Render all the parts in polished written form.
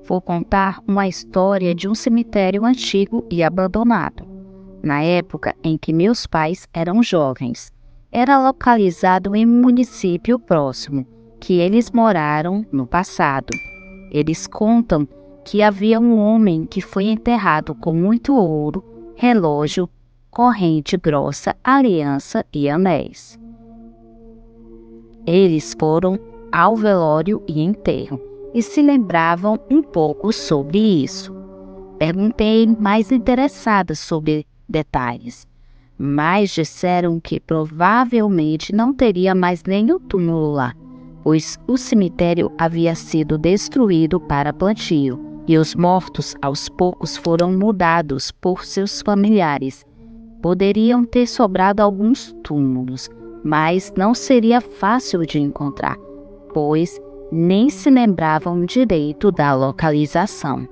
Vou contar uma história de um cemitério antigo e abandonado. Na época em que meus pais eram jovens, era localizado em um município próximo, que eles moraram no passado. Eles contam que havia um homem que foi enterrado com muito ouro, relógio, corrente grossa, aliança e anéis. Eles foram ao velório e enterro e se lembravam um pouco sobre isso. Perguntei mais interessada sobre detalhes, mas disseram que provavelmente não teria mais nenhum túmulo lá, pois o cemitério havia sido destruído para plantio e os mortos aos poucos foram mudados por seus familiares. Poderiam ter sobrado alguns túmulos, mas não seria fácil de encontrar, pois nem se lembravam direito da localização.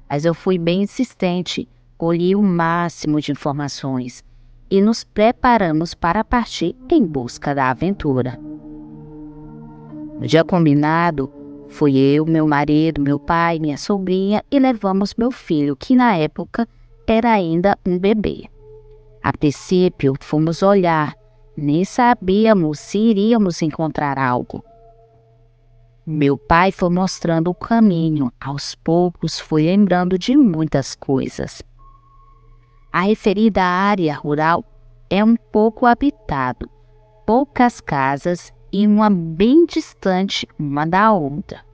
Mas eu fui bem insistente, colhi o máximo de informações e nos preparamos para partir em busca da aventura. No dia combinado, fui eu, meu marido, meu pai, minha sobrinha e levamos meu filho, que na época era ainda um bebê. A princípio, fomos olhar, nem sabíamos se iríamos encontrar algo. Meu pai foi mostrando o caminho, aos poucos fui lembrando de muitas coisas. A referida área rural é um pouco habitado, poucas casas e uma bem distante uma da outra.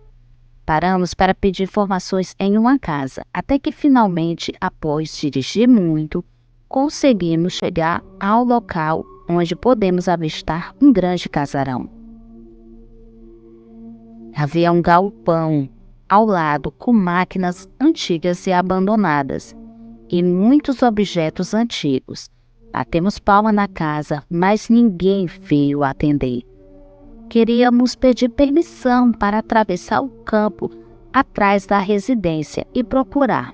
Paramos para pedir informações em uma casa, até que finalmente, após dirigir muito, conseguimos chegar ao local onde podemos avistar um grande casarão. Havia um galpão ao lado com máquinas antigas e abandonadas e muitos objetos antigos. Batemos palma na casa, mas ninguém veio atender. Queríamos pedir permissão para atravessar o campo atrás da residência e procurar,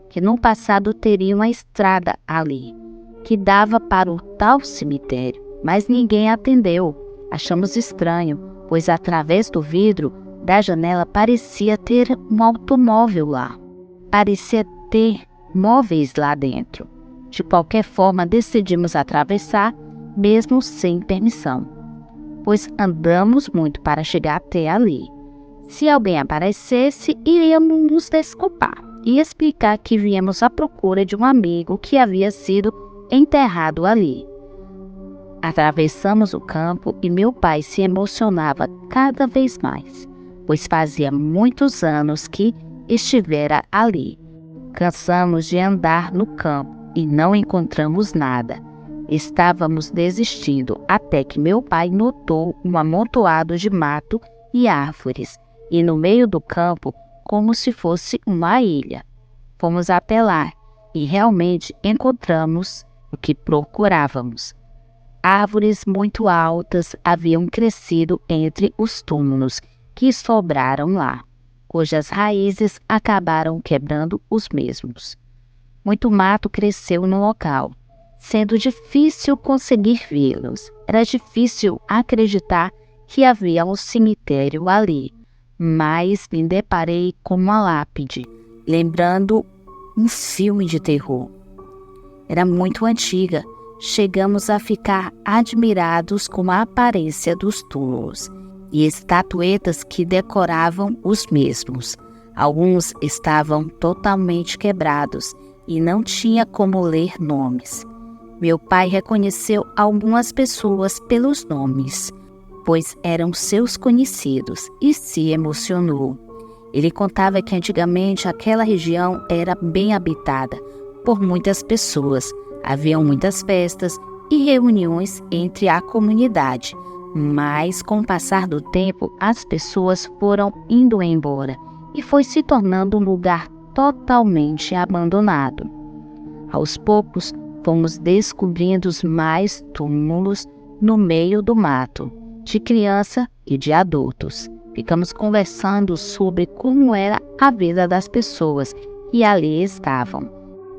que no passado teria uma estrada ali, que dava para o tal cemitério, mas ninguém atendeu. Achamos estranho, pois através do vidro da janela parecia ter um automóvel lá. Parecia ter móveis lá dentro. De qualquer forma, decidimos atravessar, mesmo sem permissão, pois andamos muito para chegar até ali. Se alguém aparecesse, iríamos nos desculpar e explicar que viemos à procura de um amigo que havia sido enterrado ali. Atravessamos o campo e meu pai se emocionava cada vez mais, pois fazia muitos anos que estivera ali. Cansamos de andar no campo e não encontramos nada. Estávamos desistindo até que meu pai notou um amontoado de mato e árvores, e no meio do campo, como se fosse uma ilha. Fomos até lá e realmente encontramos o que procurávamos. Árvores muito altas haviam crescido entre os túmulos que sobraram lá, cujas raízes acabaram quebrando os mesmos. Muito mato cresceu no local, sendo difícil conseguir vê-los. Era difícil acreditar que havia um cemitério ali, mas me deparei com uma lápide, lembrando um filme de terror. Era muito antiga. Chegamos a ficar admirados com a aparência dos túmulos e estatuetas que decoravam os mesmos. Alguns estavam totalmente quebrados e não tinha como ler nomes. Meu pai reconheceu algumas pessoas pelos nomes, pois eram seus conhecidos, e se emocionou. Ele contava que antigamente aquela região era bem habitada por muitas pessoas. Haviam muitas festas e reuniões entre a comunidade, mas com o passar do tempo as pessoas foram indo embora e foi se tornando um lugar totalmente abandonado. Aos poucos fomos descobrindo mais túmulos no meio do mato, de criança e de adultos. Ficamos conversando sobre como era a vida das pessoas que ali estavam.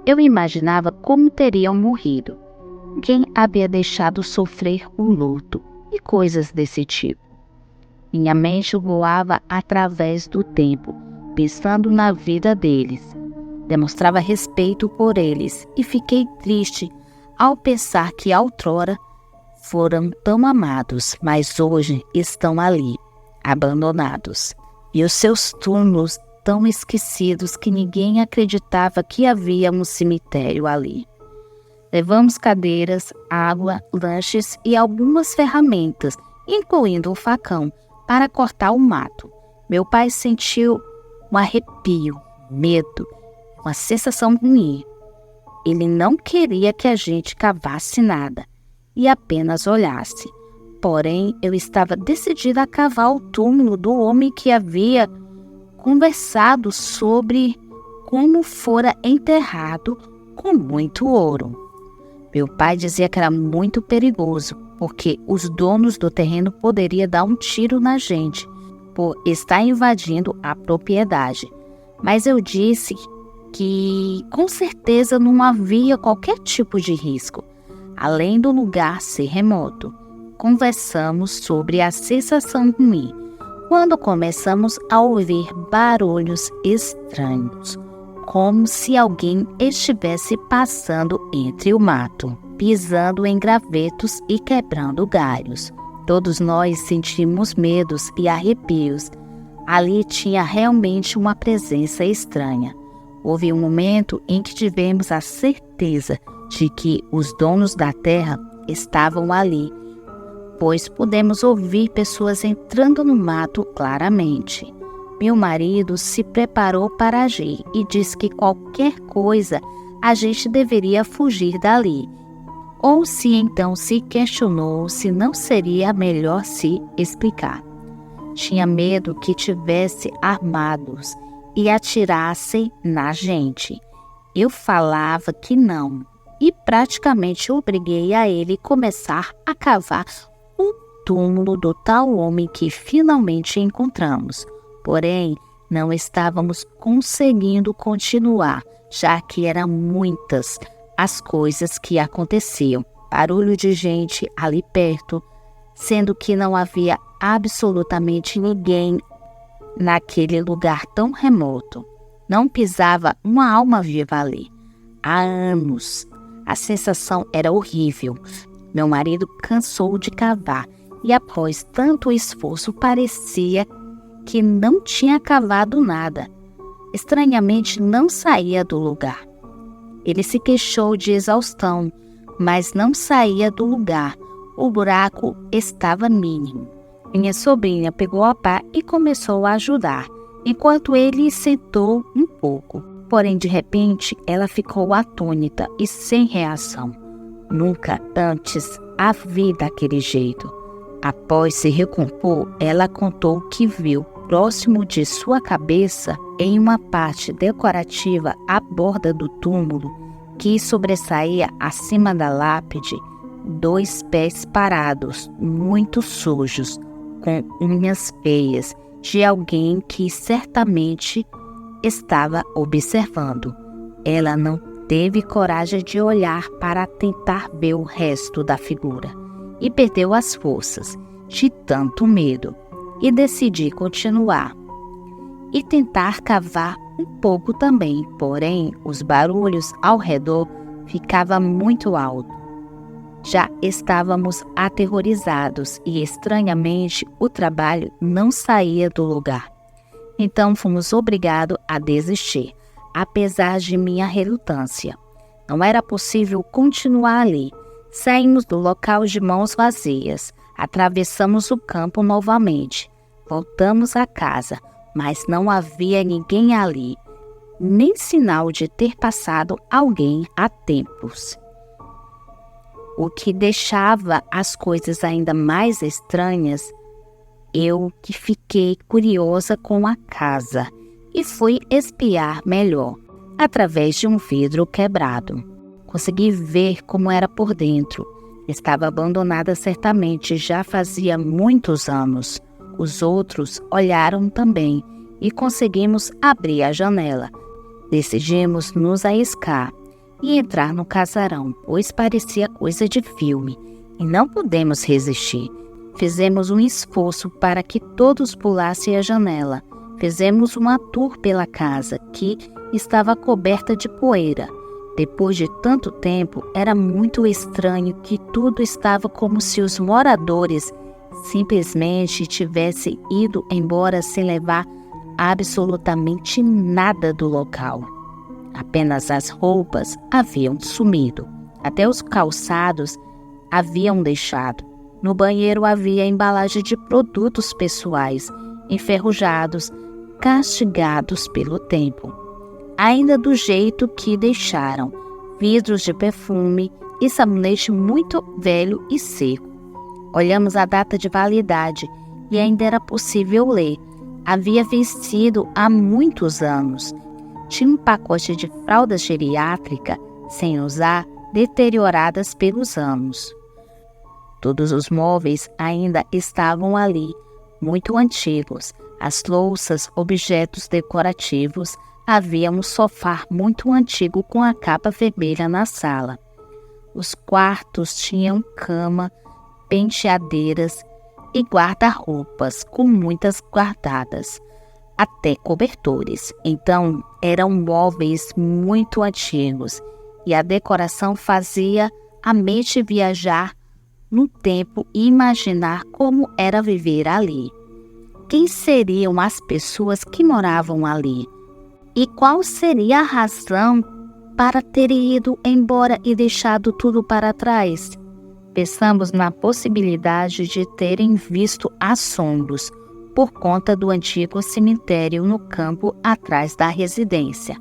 Eu imaginava como teriam morrido, quem havia deixado sofrer o luto e coisas desse tipo. Minha mente voava através do tempo, pensando na vida deles. Demonstrava respeito por eles e fiquei triste ao pensar que outrora foram tão amados, mas hoje estão ali, abandonados. E os seus túmulos tão esquecidos que ninguém acreditava que havia um cemitério ali. Levamos cadeiras, água, lanches e algumas ferramentas, incluindo um facão, para cortar o mato. Meu pai sentiu um arrepio, medo, uma sensação ruim. Ele não queria que a gente cavasse nada e apenas olhasse. Porém, eu estava decidida a cavar o túmulo do homem que havia conversado sobre como fora enterrado com muito ouro. Meu pai dizia que era muito perigoso, porque os donos do terreno poderiam dar um tiro na gente por estar invadindo a propriedade. Mas eu disse que com certeza não havia qualquer tipo de risco, além do lugar ser remoto. Conversamos sobre a sensação ruim, quando começamos a ouvir barulhos estranhos, como se alguém estivesse passando entre o mato, pisando em gravetos e quebrando galhos. Todos nós sentimos medos e arrepios. Ali tinha realmente uma presença estranha. Houve um momento em que tivemos a certeza de que os donos da terra estavam ali, pois pudemos ouvir pessoas entrando no mato claramente. Meu marido se preparou para agir e disse que qualquer coisa a gente deveria fugir dali. Ou se então se questionou se não seria melhor se explicar. Tinha medo que tivesse armados e atirassem na gente. Eu falava que não e praticamente obriguei a ele começar a cavar o túmulo do tal homem que finalmente encontramos. Porém, não estávamos conseguindo continuar, já que eram muitas as coisas que aconteciam. Barulho de gente ali perto, sendo que não havia absolutamente ninguém naquele lugar tão remoto. Não pisava uma alma viva ali. Há anos. A sensação era horrível. Meu marido cansou de cavar e após tanto esforço parecia que não tinha cavado nada. Estranhamente não saía do lugar. Ele se queixou de exaustão, mas não saía do lugar. O buraco estava mínimo. Minha sobrinha pegou a pá e começou a ajudar, enquanto ele sentou um pouco. Porém, de repente, ela ficou atônita e sem reação. Nunca antes a vi daquele jeito. Após se recompor, ela contou que viu, próximo de sua cabeça, em uma parte decorativa à borda do túmulo, que sobressaía acima da lápide, 2 pés parados, muito sujos, com unhas feias, de alguém que certamente estava observando. Ela não teve coragem de olhar para tentar ver o resto da figura e perdeu as forças de tanto medo e decidi continuar e tentar cavar um pouco também, porém os barulhos ao redor ficavam muito altos. Já estávamos aterrorizados e estranhamente o trabalho não saía do lugar. Então fomos obrigados a desistir, apesar de minha relutância. Não era possível continuar ali. Saímos do local de mãos vazias, atravessamos o campo novamente. Voltamos à casa, mas não havia ninguém ali, nem sinal de ter passado alguém há tempos. O que deixava as coisas ainda mais estranhas, eu que fiquei curiosa com a casa e fui espiar melhor, através de um vidro quebrado. Consegui ver como era por dentro. Estava abandonada certamente, já fazia muitos anos. Os outros olharam também e conseguimos abrir a janela. Decidimos nos arriscar e entrar no casarão, pois parecia coisa de filme, e não pudemos resistir. Fizemos um esforço para que todos pulassem a janela, Fizemos uma tour pela casa, que estava coberta de poeira. Depois de tanto tempo, era muito estranho que tudo estava como se os moradores simplesmente tivessem ido embora sem levar absolutamente nada do local. Apenas as roupas haviam sumido. Até os calçados haviam deixado. No banheiro havia embalagem de produtos pessoais, enferrujados, castigados pelo tempo. Ainda do jeito que deixaram, vidros de perfume e sabonete muito velho e seco. Olhamos a data de validade e ainda era possível ler. Havia vencido há muitos anos. Tinha um pacote de fralda geriátrica, sem usar, deterioradas pelos anos. Todos os móveis ainda estavam ali, muito antigos. As louças, objetos decorativos. Havia um sofá muito antigo com a capa vermelha na sala. Os quartos tinham cama, penteadeiras e guarda-roupas com muitas guardadas, até cobertores. Então, eram móveis muito antigos e a decoração fazia a mente viajar no tempo e imaginar como era viver ali. Quem seriam as pessoas que moravam ali? E qual seria a razão para terem ido embora e deixado tudo para trás? Pensamos na possibilidade de terem visto assombros por conta do antigo cemitério no campo atrás da residência,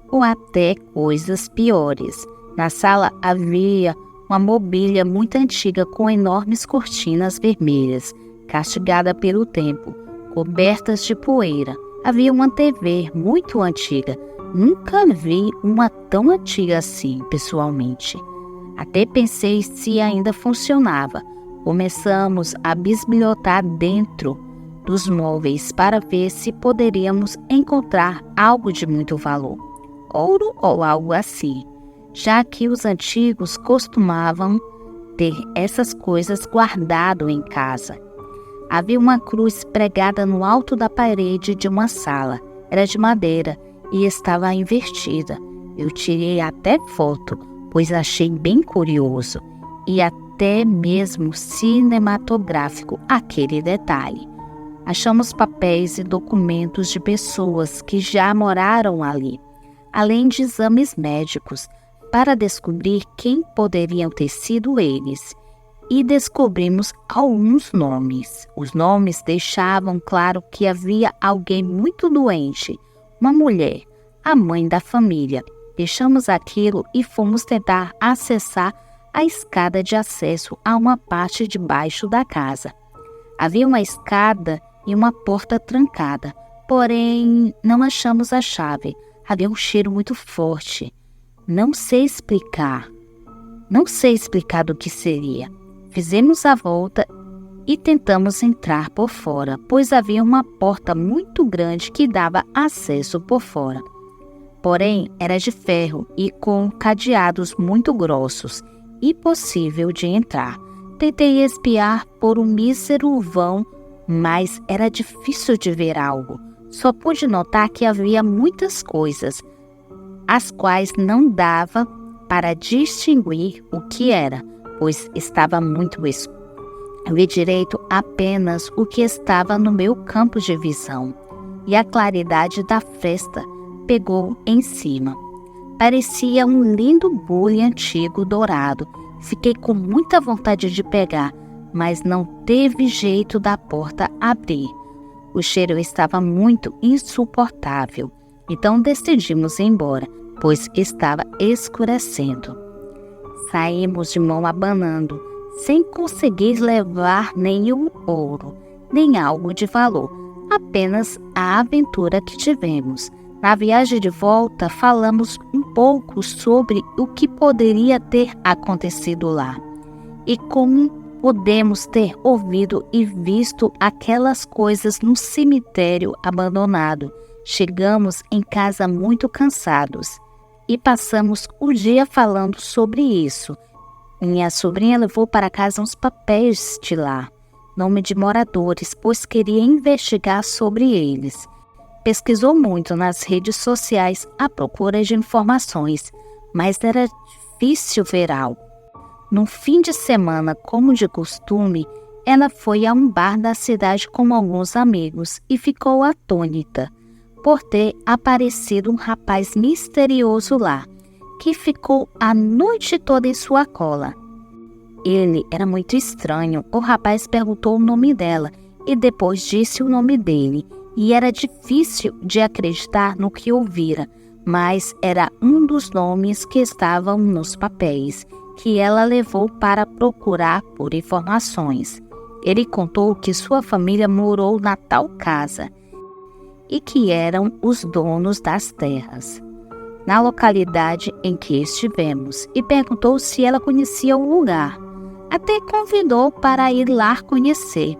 ou até coisas piores. Na sala havia uma mobília muito antiga com enormes cortinas vermelhas, castigada pelo tempo, cobertas de poeira. Havia uma TV muito antiga. Nunca vi uma tão antiga assim, pessoalmente. Até pensei se ainda funcionava. Começamos a bisbilhotar dentro dos móveis para ver se poderíamos encontrar algo de muito valor, ouro ou algo assim, já que os antigos costumavam ter essas coisas guardado em casa. Havia uma cruz pregada no alto da parede de uma sala. Era de madeira e estava invertida. Eu tirei até foto, pois achei bem curioso e até mesmo cinematográfico aquele detalhe. Achamos papéis e documentos de pessoas que já moraram ali, além de exames médicos, para descobrir quem poderiam ter sido eles. E descobrimos alguns nomes. Os nomes deixavam claro que havia alguém muito doente, uma mulher, a mãe da família. Deixamos aquilo e fomos tentar acessar a escada de acesso a uma parte de baixo da casa. Havia uma escada e uma porta trancada, porém não achamos a chave. Havia um cheiro muito forte. Não sei explicar do que seria. Fizemos a volta e tentamos entrar por fora, pois havia uma porta muito grande que dava acesso por fora. Porém, era de ferro e com cadeados muito grossos, impossível de entrar. Tentei espiar por um mísero vão, mas era difícil de ver algo. Só pude notar que havia muitas coisas, as quais não dava para distinguir o que era, pois estava muito escuro. Vi direito apenas o que estava no meu campo de visão, e a claridade da festa pegou em cima. Parecia um lindo bule antigo dourado. Fiquei com muita vontade de pegar, mas não teve jeito da porta abrir. O cheiro estava muito insuportável, então decidimos ir embora, pois estava escurecendo. Saímos de mão abanando, sem conseguir levar nenhum ouro, nem algo de valor, apenas a aventura que tivemos. Na viagem de volta, falamos um pouco sobre o que poderia ter acontecido lá e como podemos ter ouvido e visto aquelas coisas no cemitério abandonado. Chegamos em casa muito cansados e passamos o dia falando sobre isso. Minha sobrinha levou para casa uns papéis de lá, nome de moradores, pois queria investigar sobre eles. pesquisou muito nas redes sociais à procura de informações, mas era difícil ver algo. No fim de semana, como de costume, ela foi a um bar da cidade com alguns amigos e ficou atônita por ter aparecido um rapaz misterioso lá, que ficou a noite toda em sua cola. Ele era muito estranho. O rapaz perguntou o nome dela e depois disse o nome dele. E era difícil de acreditar no que ouvira, mas era um dos nomes que estavam nos papéis, que ela levou para procurar por informações. Ele contou que sua família morou na tal casa e que eram os donos das terras na localidade em que estivemos, e perguntou se ela conhecia o lugar. Até convidou para ir lá conhecer.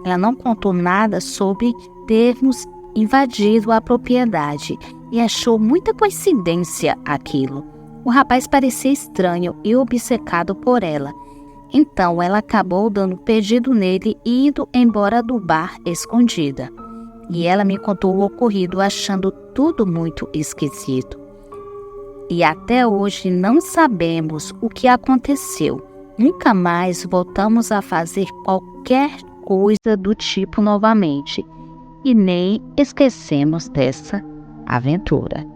Ela não contou nada sobre termos invadido a propriedade e achou muita coincidência aquilo. O rapaz parecia estranho e obcecado por ela. Então ela acabou dando pedido nele e indo embora do bar escondida. E ela me contou o ocorrido, achando tudo muito esquisito. E até hoje não sabemos o que aconteceu. Nunca mais voltamos a fazer qualquer coisa do tipo novamente. E nem esquecemos dessa aventura.